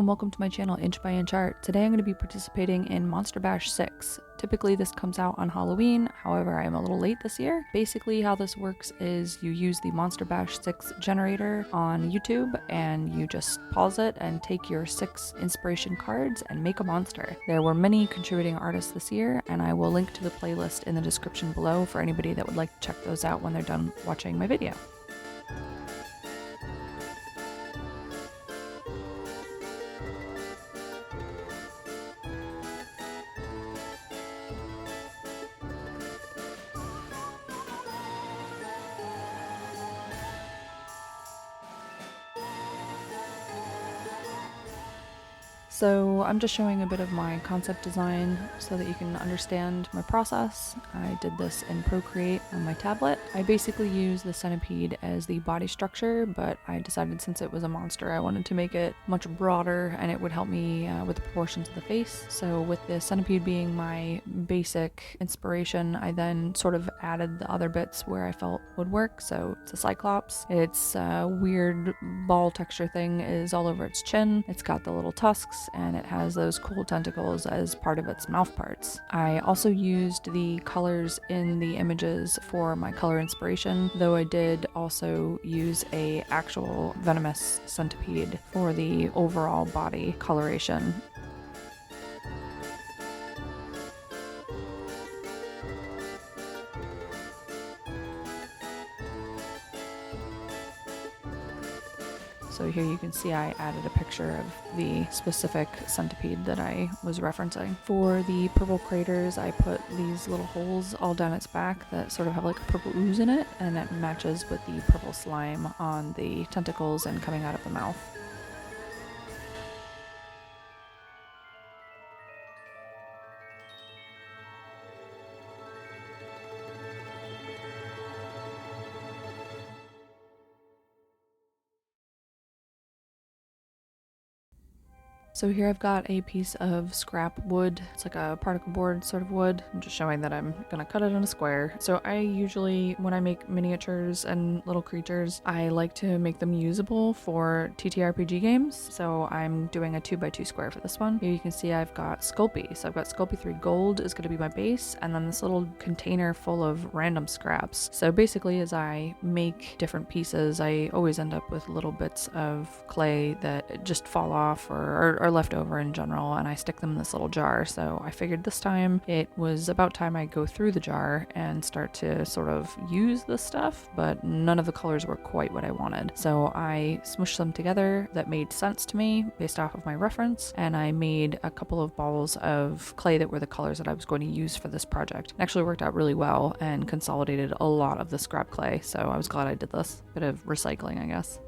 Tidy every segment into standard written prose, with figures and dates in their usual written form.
and welcome to my channel Inch by Inch Art. Today I'm going to be participating in Monster Bash 6. Typically this comes out on Halloween, however I am a little late this year. Basically how this works is you use the Monster Bash 6 generator on YouTube and you just pause it and take your 6 inspiration cards and make a monster. There were many contributing artists this year and I will link to the playlist in the description below for anybody that would like to check those out when they're done watching my video. So I'm just showing a bit of my concept design so that you can understand my process. I did this in Procreate on my tablet. I basically use the centipede as the body structure, but I decided since it was a monster I wanted to make it much broader and it would help me with the proportions of the face. So with the centipede being my basic inspiration, I then sort of added the other bits where I felt would work. So it's a cyclops. Its weird ball texture thing is all over its chin. It's got the little tusks and it has those cool tentacles as part of its mouth parts. I also used the colors in the images for my color inspiration, though I did also use a actual venomous centipede for the overall body coloration. So here you can see I added a picture of the specific centipede that I was referencing. For the purple craters, I put these little holes all down its back that sort of have like a purple ooze in it, and it matches with the purple slime on the tentacles and coming out of the mouth. So here I've got a piece of scrap wood. It's like a particle board sort of wood. I'm just showing that I'm gonna cut it in a square. So I usually, when I make miniatures and little creatures, I like to make them usable for TTRPG games. So I'm doing a 2x2 square for this one. Here you can see I've got Sculpey. So I've got Sculpey 3 gold is gonna be my base, and then this little container full of random scraps. So basically as I make different pieces, I always end up with little bits of clay that just fall off or left over in general, and I stick them in this little jar. So I figured this time it was about time I go through the jar and start to sort of use this stuff, but none of the colors were quite what I wanted. So I smushed them together that made sense to me based off of my reference, and I made a couple of balls of clay that were the colors that I was going to use for this project. It actually worked out really well and consolidated a lot of the scrap clay, so I was glad I did this. Bit of recycling, I guess.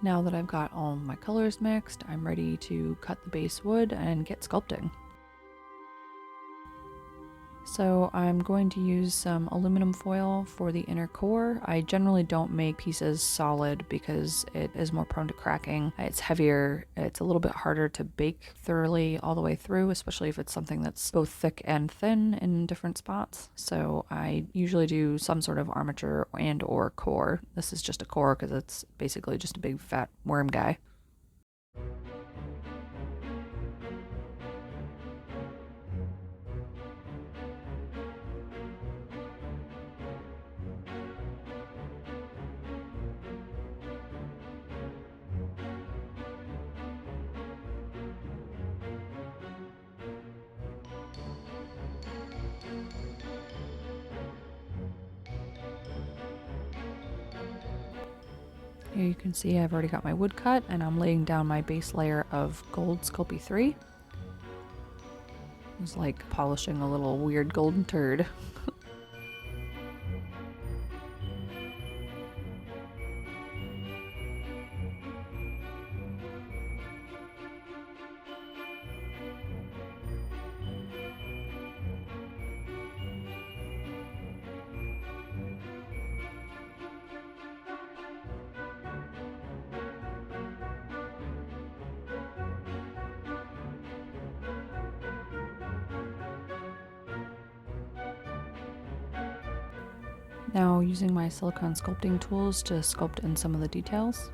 Now that I've got all my colors mixed, I'm ready to cut the base wood and get sculpting. So I'm going to use some aluminum foil for the inner core. I generally don't make pieces solid because it is more prone to cracking. It's heavier, it's a little bit harder to bake thoroughly all the way through, especially if it's something that's both thick and thin in different spots. So I usually do some sort of armature and or core. This is just a core because it's basically just a big fat worm guy. Here you can see I've already got my wood cut and I'm laying down my base layer of gold Sculpey 3. was like polishing a little weird golden turd. Now using my silicone sculpting tools to sculpt in some of the details.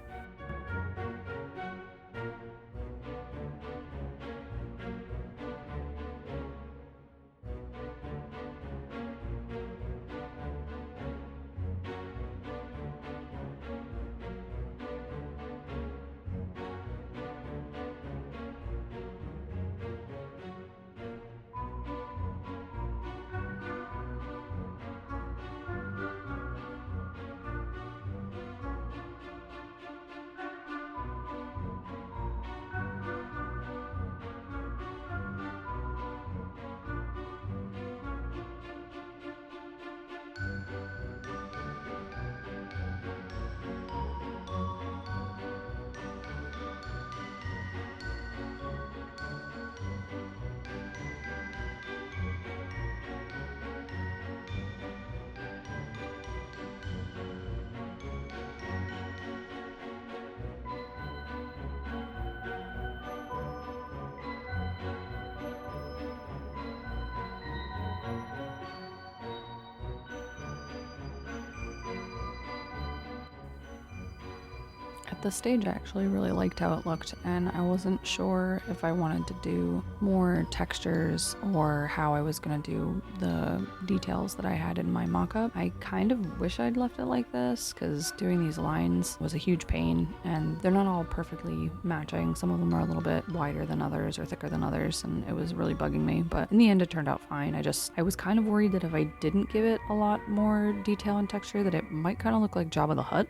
At this stage, I actually really liked how it looked, and I wasn't sure if I wanted to do more textures or how I was going to do the details that I had in my mock-up. I kind of wish I'd left it like this, because doing these lines was a huge pain, and they're not all perfectly matching. Some of them are a little bit wider than others or thicker than others, and it was really bugging me, but in the end it turned out fine. I was kind of worried that if I didn't give it a lot more detail and texture, that it might kind of look like Jabba the Hutt.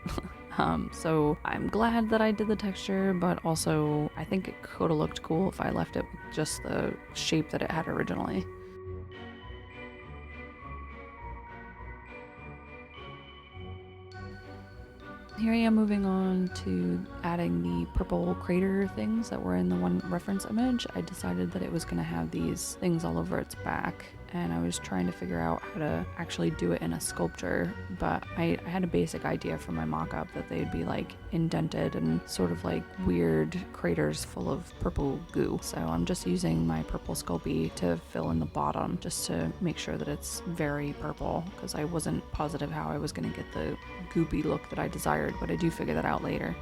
So I'm glad that I did the texture, but also I think it could have looked cool if I left it with just the shape that it had originally. Here I am moving on to adding the purple crater things that were in the one reference image. I decided that it was going to have these things all over its back, and I was trying to figure out how to actually do it in a sculpture, but I had a basic idea from my mock-up that they'd be like indented and sort of like weird craters full of purple goo. So I'm just using my purple Sculpey to fill in the bottom just to make sure that it's very purple, because I wasn't positive how I was going to get the goopy look that I desired, but I do figure that out later.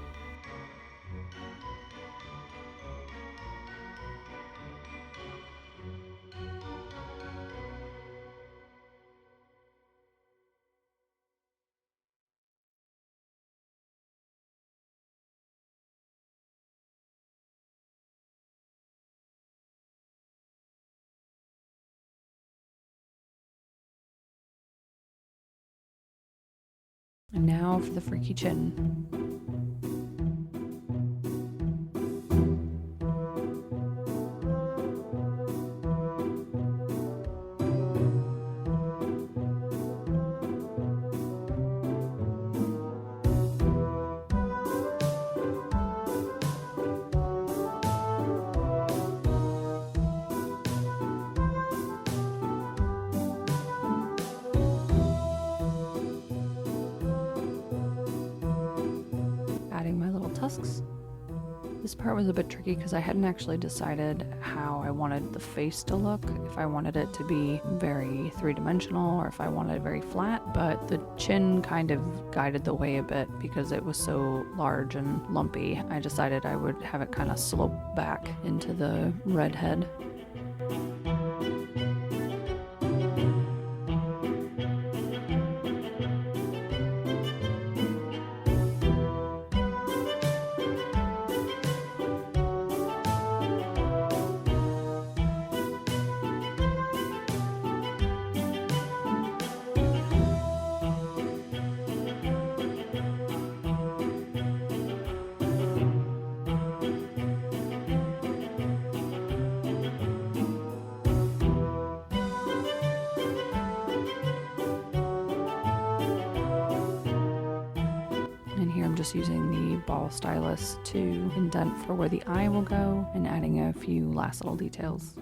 And now for the freaky chin. Adding my little tusks. This part was a bit tricky because I hadn't actually decided how I wanted the face to look, if I wanted it to be very three-dimensional or if I wanted it very flat, but the chin kind of guided the way a bit because it was so large and lumpy. I decided I would have it kind of slope back into the red head. just using the ball stylus to indent for where the eye will go and adding a few last little details.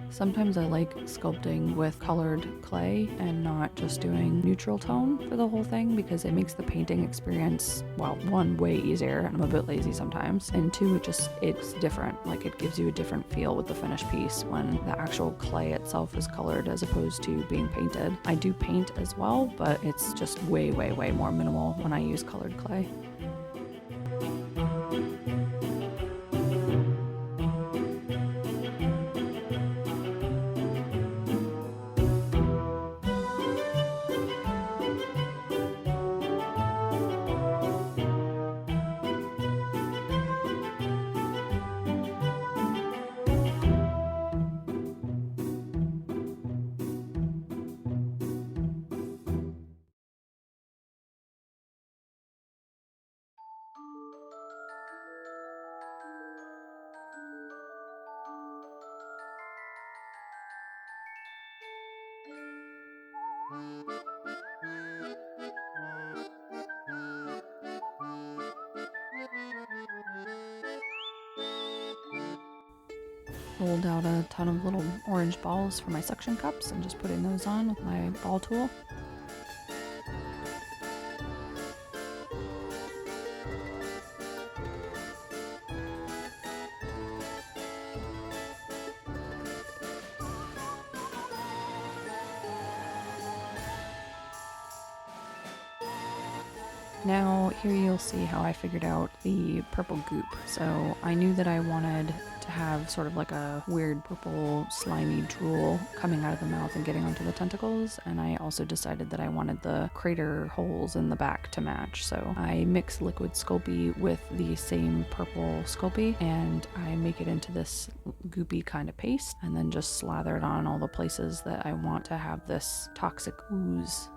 Sometimes I like sculpting with colored clay and not just doing neutral tone for the whole thing because it makes the painting experience, well, one, way easier, and I'm a bit lazy sometimes, and two, it's different. Like, it gives you a different feel with the finished piece when the actual clay itself is colored as opposed to being painted. I do paint as well, but it's just way, way, way more minimal when I use colored clay. Rolled out a ton of little orange balls for my suction cups and just putting those on with my ball tool. Now here you'll see how I figured out the purple goop. So I knew that I wanted to have sort of like a weird purple slimy drool coming out of the mouth and getting onto the tentacles, and I also decided that I wanted the crater holes in the back to match. So I mix liquid Sculpey with the same purple Sculpey and I make it into this goopy kind of paste and then just slather it on all the places that I want to have this toxic ooze.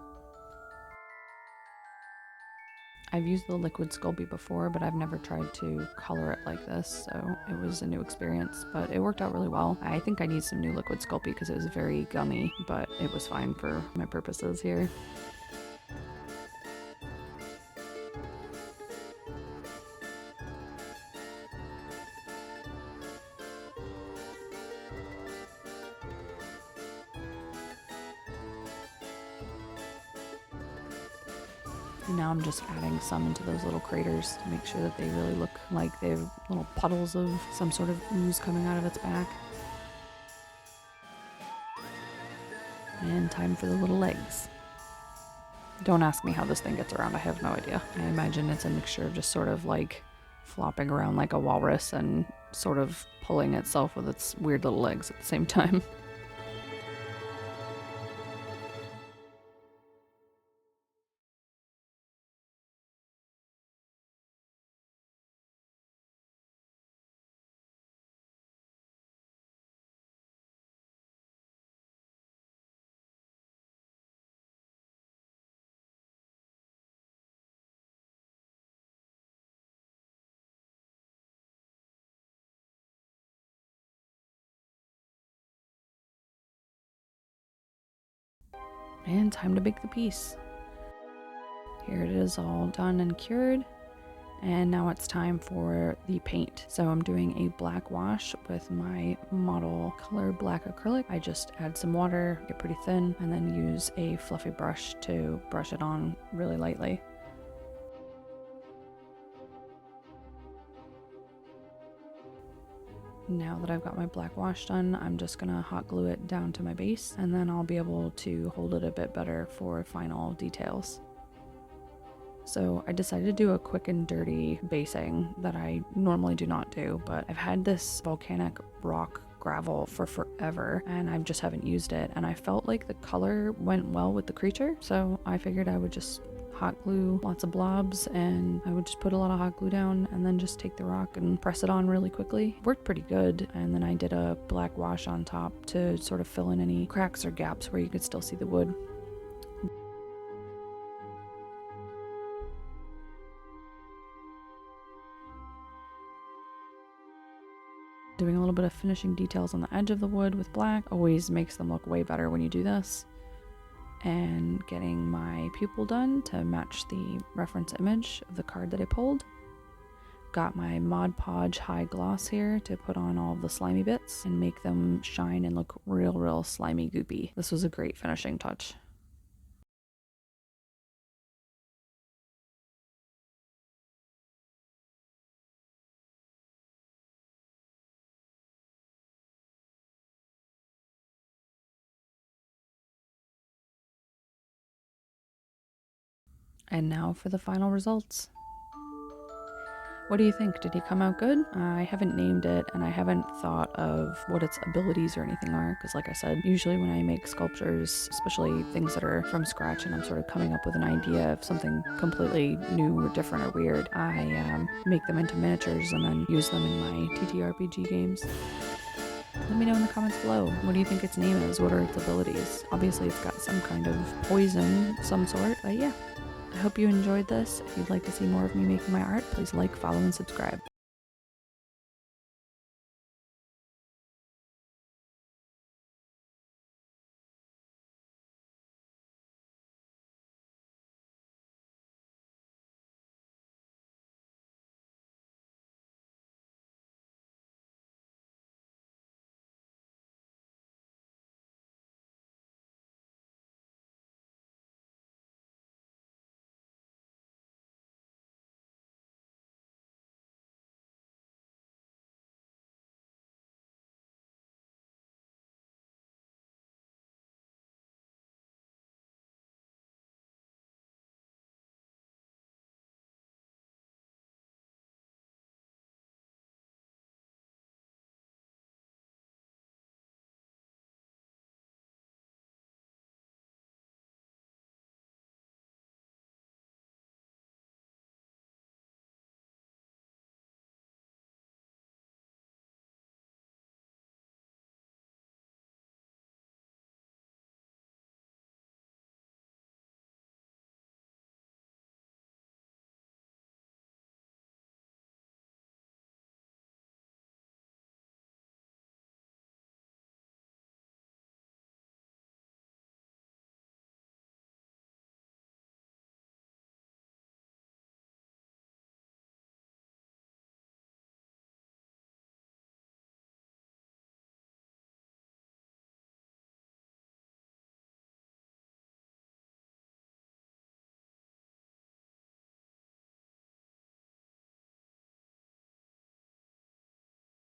I've used the liquid Sculpey before, but I've never tried to color it like this, so it was a new experience, but it worked out really well. I think I need some new liquid Sculpey because it was very gummy, but it was fine for my purposes here. Now I'm just adding some into those little craters to make sure that they really look like they have little puddles of some sort of ooze coming out of its back. And time for the little legs. Don't ask me how this thing gets around, I have no idea. I imagine it's a mixture of just sort of like flopping around like a walrus and sort of pulling itself with its weird little legs at the same time. And time to bake the piece. Here it is all done and cured. And now it's time for the paint. So I'm doing a black wash with my model color black acrylic. I just add some water, get pretty thin, and then use a fluffy brush to brush it on really lightly. Now that I've got my black wash done, I'm just gonna hot glue it down to my base, and then I'll be able to hold it a bit better for final details. So I decided to do a quick and dirty basing that I normally do not do, but I've had this volcanic rock gravel for forever and I just haven't used it, and I felt like the color went well with the creature, so I figured I would just hot glue lots of blobs, and I would just put a lot of hot glue down and then just take the rock and press it on really quickly. It worked pretty good, and then I did a black wash on top to sort of fill in any cracks or gaps where you could still see the wood. Doing a little bit of finishing details on the edge of the wood with black always makes them look way better when you do this. and getting my pupil done to match the reference image of the card that I pulled. Got my Mod Podge high gloss here to put on all of the slimy bits and make them shine and look real slimy goopy. This was a great finishing touch. And now for the final results. What do you think? Did he come out good? I haven't named it and I haven't thought of what its abilities or anything are, because like I said, usually when I make sculptures, especially things that are from scratch and I'm sort of coming up with an idea of something completely new or different or weird, I make them into miniatures and then use them in my TTRPG games. Let me know in the comments below. What do you think its name is? What are its abilities? Obviously it's got some kind of poison of some sort, but yeah. I hope you enjoyed this. If you'd like to see more of me making my art, please like, follow, and subscribe.